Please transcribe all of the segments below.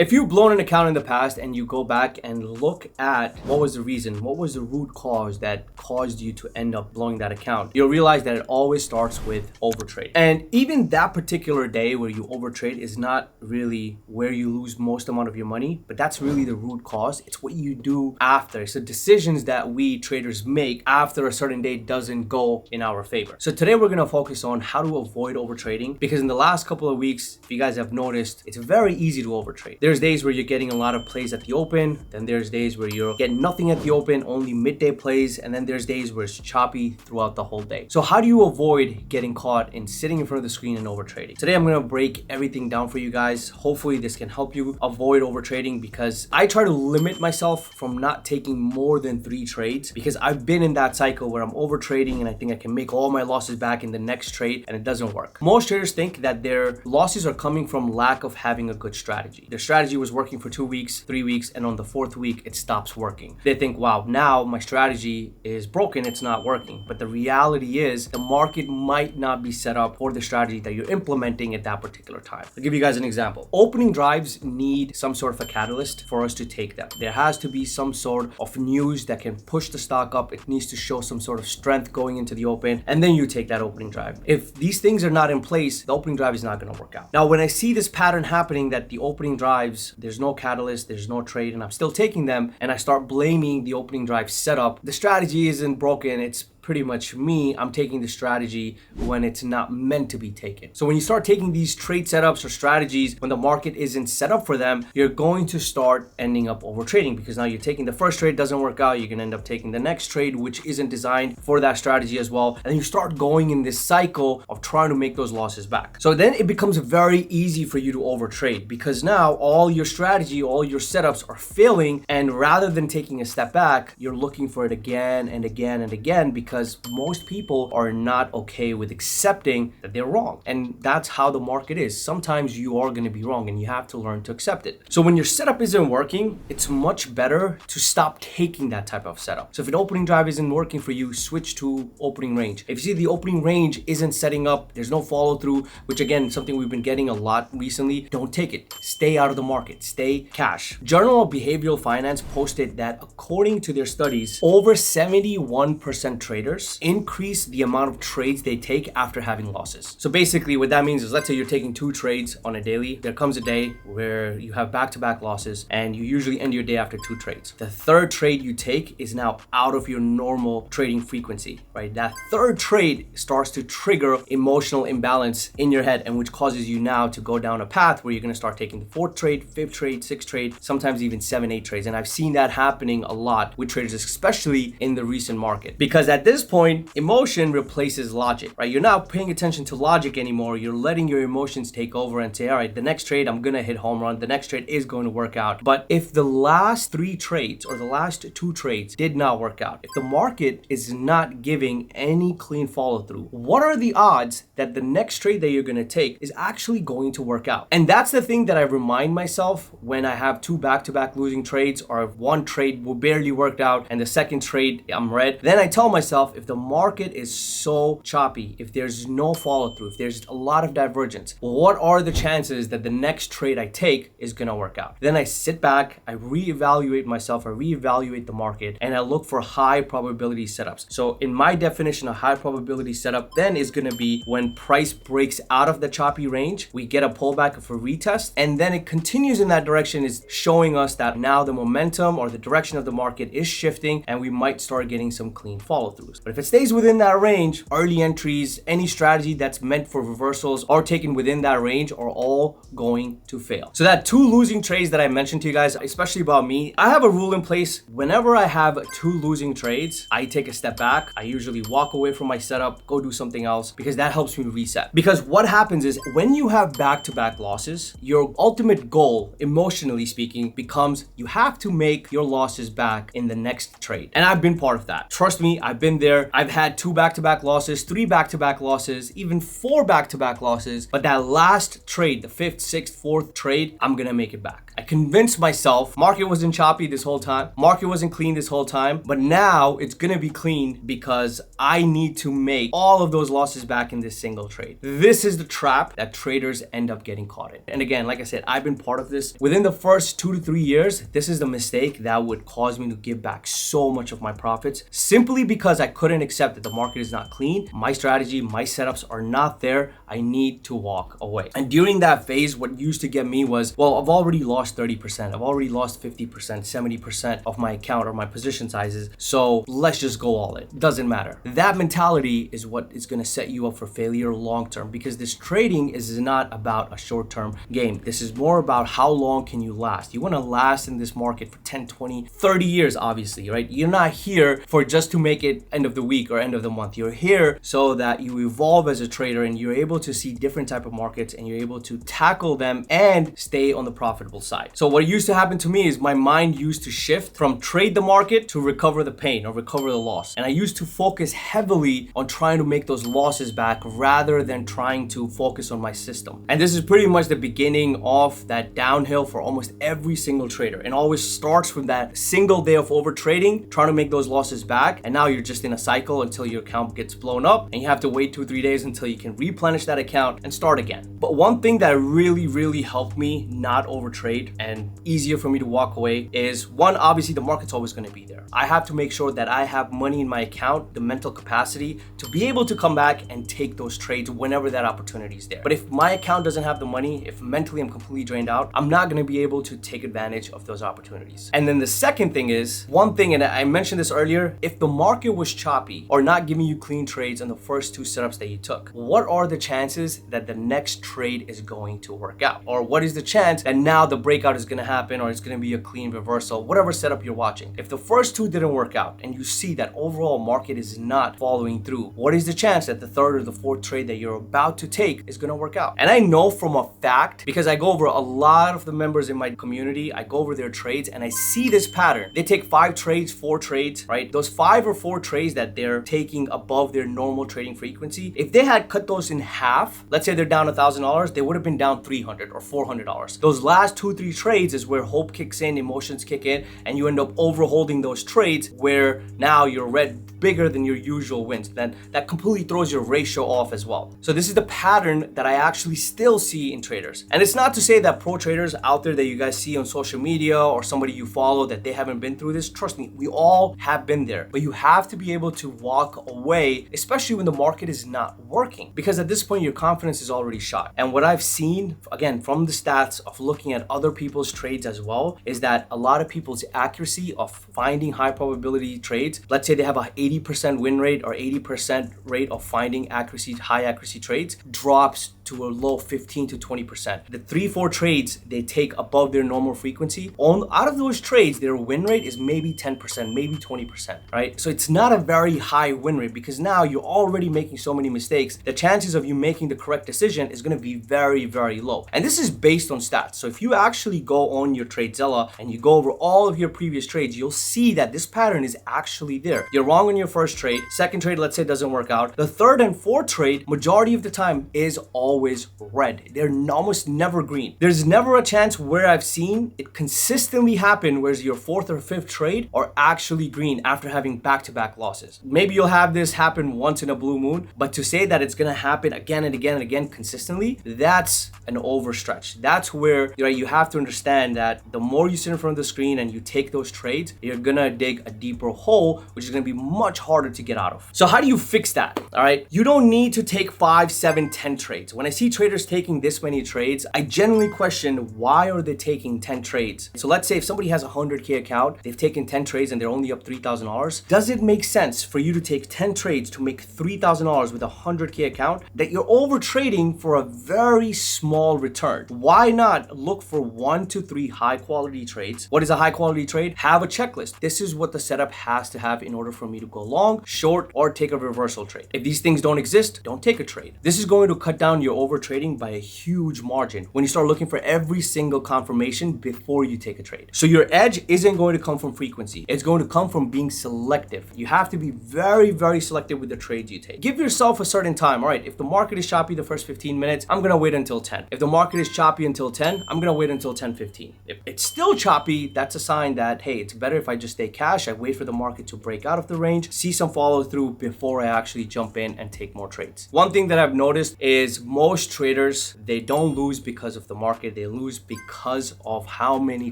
If you've blown an account in the past and you go back and look at what was the reason, what was the root cause that caused you to end up blowing that account, you'll realize that it always starts with overtrade. And even that particular day where you overtrade is not really where you lose most amount of your money, but that's really the root cause. It's what you do after. It's the decisions that we traders make after a certain day doesn't go in our favor. So today we're going to focus on how to avoid overtrading, because in the last couple of weeks, if you guys have noticed, it's very easy to overtrade. There's days where you're getting a lot of plays at the open, then there's days where you're getting nothing at the open, only midday plays, and then there's days where it's choppy throughout the whole day. So how do you avoid getting caught in sitting in front of the screen and overtrading? Today I'm going to break everything down for you guys. Hopefully this can help you avoid overtrading, because I try to limit myself from not taking more than 3 trades, because I've been in that cycle where I'm overtrading and I think I can make all my losses back in the next trade, and it doesn't work. Most traders think that their losses are coming from lack of having a good strategy. Their strategy was working for 2 weeks, 3 weeks, and on the 4th week it stops working. They think, wow, now my strategy is broken, it's not working. But the reality is the market might not be set up for the strategy that you're implementing at that particular time. I'll give you guys an example. Opening drives need some sort of a catalyst for us to take them. There has to be some sort of news that can push the stock up. It needs to show some sort of strength going into the open, and then you take that opening drive. If these things are not in place, the opening drive is not going to work out. Now, when I see this pattern happening, that the opening drives, there's no catalyst, there's no trade, and I'm still taking them, and I start blaming the opening drive setup, the strategy isn't broken, it's pretty much me. I'm taking the strategy when it's not meant to be taken. So when you start taking these trade setups or strategies when the market isn't set up for them, you're going to start ending up overtrading, because now you're taking the first trade, doesn't work out, you're gonna end up taking the next trade which isn't designed for that strategy as well, and you start going in this cycle of trying to make those losses back. So then it becomes very easy for you to overtrade, because now all your strategy, all your setups are failing, and rather than taking a step back, you're looking for it again and again and again, because most people are not okay with accepting that they're wrong. And that's how the market is. Sometimes you are going to be wrong and you have to learn to accept it. So when your setup isn't working, it's much better to stop taking that type of setup. So if an opening drive isn't working for you, switch to opening range. If you see the opening range isn't setting up, there's no follow through, which again, something we've been getting a lot recently, don't take it. Stay out of the market. Stay cash. Journal of Behavioral Finance posted that according to their studies, over 71% traders increase the amount of trades they take after having losses. So basically what that means is, let's say you're taking 2 trades on a daily. There comes a day where you have back-to-back losses and you usually end your day after 2 trades. The 3rd trade you take is now out of your normal trading frequency, right? That 3rd trade starts to trigger emotional imbalance in your head, and which causes you now to go down a path where you're going to start taking the 4th trade, 5th trade, 6th trade, sometimes even 7, 8 trades. And I've seen that happening a lot with traders, especially in the recent market, because at this point, emotion replaces logic, right? You're not paying attention to logic anymore. You're letting your emotions take over and say, all right, the next trade, I'm going to hit home run. The next trade is going to work out. But if the last 3 trades or the last 2 trades did not work out, if the market is not giving any clean follow through, what are the odds that the next trade that you're going to take is actually going to work out? And that's the thing that I remind myself when I have 2 back-to-back losing trades, or if 1 trade barely worked out and the 2nd trade I'm red. Then I tell myself, if the market is so choppy, if there's no follow through, if there's a lot of divergence, what are the chances that the next trade I take is gonna work out? Then I sit back, I reevaluate myself, I reevaluate the market, and I look for high probability setups. So in my definition, a high probability setup then is gonna be when price breaks out of the choppy range, we get a pullback of a retest, and then it continues in that direction, is showing us that now the momentum or the direction of the market is shifting, and we might start getting some clean follow throughs. But if it stays within that range, early entries, any strategy that's meant for reversals are taken within that range are all going to fail. So that 2 losing trades that I mentioned to you guys, especially about me, I have a rule in place. Whenever I have 2 losing trades, I take a step back. I usually walk away from my setup, go do something else, because that helps me reset. Because what happens is when you have back-to-back losses, your ultimate goal, emotionally speaking, becomes you have to make your losses back in the next trade. And I've been part of that. Trust me, I've been there. I've had 2 back-to-back losses, 3 back-to-back losses, even 4 back-to-back losses. But that last trade, the 5th, 6th, 4th trade, I'm gonna make it back. I convinced myself market wasn't choppy this whole time, market wasn't clean this whole time, but now it's gonna be clean because I need to make all of those losses back in this single trade. This is the trap that traders end up getting caught in. And again, like I said, I've been part of this. Within the first 2 to 3 years, this is the mistake that would cause me to give back so much of my profits simply because I couldn't accept that the market is not clean. My strategy, my setups are not there. I need to walk away. And during that phase, what used to get me was, well, I've already lost 30%. I've already lost 50%, 70% of my account or my position sizes. So let's just go all in. Doesn't matter. That mentality is what is going to set you up for failure long term, because this trading is not about a short term game. This is more about how long can you last. You want to last in this market for 10, 20, 30 years, obviously, right? You're not here for just to make it end of the week or end of the month. You're here so that you evolve as a trader and you're able to see different type of markets and you're able to tackle them and stay on the profitable side. So what used to happen to me is my mind used to shift from trade the market to recover the pain or recover the loss. And I used to focus heavily on trying to make those losses back rather than trying to focus on my system. And this is pretty much the beginning of that downhill for almost every single trader. And always starts from that single day of overtrading, trying to make those losses back. And now you're just in a cycle until your account gets blown up and you have to wait 2-3 days until you can replenish that account and start again. But one thing that really helped me not overtrade and easier for me to walk away is, one, obviously the market's always going to be there. I have to make sure that I have money in my account, the mental capacity to be able to come back and take those trades whenever that opportunity is there. But if my account doesn't have the money, if mentally I'm completely drained out, I'm not going to be able to take advantage of those opportunities. And then the second thing is, one thing, and I mentioned this earlier, if the market was choppy or not giving you clean trades on the first 2 setups that you took, what are the chances that the next trade is going to work out? Or what is the chance that now the breakout is going to happen or it's going to be a clean reversal, whatever setup you're watching? If the first 2 didn't work out and you see that overall market is not following through, what is the chance that the 3rd or the 4th trade that you're about to take is going to work out? And I know from a fact, because I go over a lot of the members in my community, I go over their trades and I see this pattern. They take 5 trades, 4 trades, right? Those 5 or 4 trades that they're taking above their normal trading frequency, if they had cut those in half, let's say they're down $1,000, they would have been down $300 or $400. Those last 2-3 trades is where hope kicks in, emotions kick in, and you end up overholding those trades where now your red bigger than your usual wins. Then that completely throws your ratio off as well. So this is the pattern that I actually still see in traders. And it's not to say that pro traders out there that you guys see on social media or somebody you follow that they haven't been through this. Trust me, we all have been there. But you have to be able to walk away, especially when the market is not working, because at this point your confidence is already shot. And what I've seen, again, from the stats of looking at other people's trades as well, is that a lot of people's accuracy of finding high probability trades, let's say they have a 80% win rate or 80% rate of finding high accuracy trades, drops to a low 15 to 20%. The 3-4 trades they take above their normal frequency, out of those trades, their win rate is maybe 10%, maybe 20%, right? So it's not a very high win rate because now you're already making so many mistakes. The chances of you making the correct decision is going to be very low. And this is based on stats. So if you actually go on your TradeZilla and you go over all of your previous trades, you'll see that this pattern is actually there. You're wrong on your first trade. Second trade, let's say, doesn't work out. The 3rd and 4th trade, majority of the time, is always red. They're almost never green. There's never a chance where I've seen it consistently happen where your 4th or 5th trade are actually green after having back-to-back losses. Maybe you'll have this happen once in a blue moon, but to say that it's gonna happen again and again and again consistently, that's an overstretch. That's where you have to understand that the more you sit in front of the screen and you take those trades, you're gonna dig a deeper hole, which is gonna be much harder to get out of. So how do you fix that? All right, you don't need to take 5, 7, 10 trades. When I see traders taking this many trades, I genuinely question, why are they taking 10 trades? So let's say if somebody has a 100K account, they've taken 10 trades and they're only up $3,000. Does it make sense for you to take 10 trades to make $3,000 with a 100K account that you're over trading for a very small return? Why not look for 1 to 3 high quality trades? What is a high quality trade? Have a checklist. This is what the setup has to have in order for me to go long, short, or take a reversal trade. If these things don't exist, don't take a trade. This is going to cut down your you're overtrading by a huge margin when you start looking for every single confirmation before you take a trade. So your edge isn't going to come from frequency. It's going to come from being selective. You have to be very, very selective with the trades you take. Give yourself a certain time. All right, if the market is choppy the first 15 minutes, I'm going to wait until 10. If the market is choppy until 10, I'm going to wait until 10:15. If it's still choppy, that's a sign that, hey, it's better if I just stay cash. I wait for the market to break out of the range, see some follow through before I actually jump in and take more trades. One thing that I've noticed is most traders, they don't lose because of the market. They lose because of how many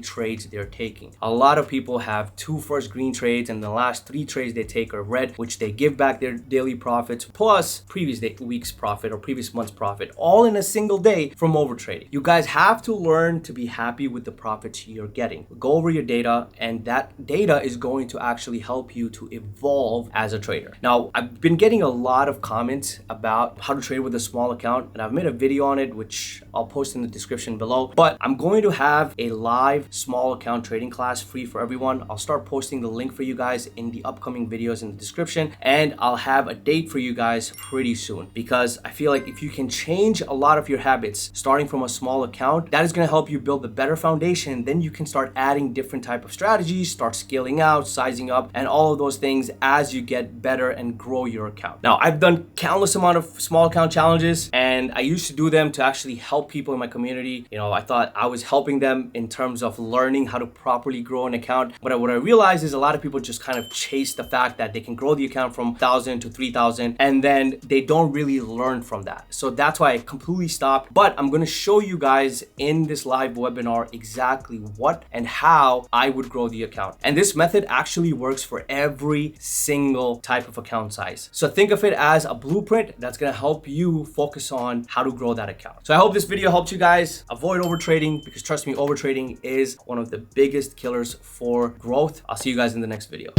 trades they're taking. A lot of people have 2 first green trades and the last 3 trades they take are red, which they give back their daily profits plus previous week's profit or previous month's profit, all in a single day from overtrading. You guys have to learn to be happy with the profits you're getting. Go over your data, and that data is going to actually help you to evolve as a trader. Now, I've been getting a lot of comments about how to trade with a small account, and I've made a video on it, which I'll post in the description below. But I'm going to have a live small account trading class free for everyone. I'll start posting the link for you guys in the upcoming videos in the description, and I'll have a date for you guys pretty soon, because I feel like if you can change a lot of your habits starting from a small account, that is going to help you build a better foundation. Then you can start adding different type of strategies, start scaling out, sizing up, and all of those things as you get better and grow your account. Now, I've done countless amount of small account challenges, and I used to do them to actually help people in my community. You know, I thought I was helping them in terms of learning how to properly grow an account. But what I realized is a lot of people just kind of chase the fact that they can grow the account from 1,000 to 3,000, and then they don't really learn from that. So that's why I completely stopped. But I'm going to show you guys in this live webinar exactly what and how I would grow the account. And this method actually works for every single type of account size. So think of it as a blueprint that's going to help you focus on how to grow that account. So I hope this video helps you guys avoid overtrading, because trust me, overtrading is one of the biggest killers for growth. I'll see you guys in the next video.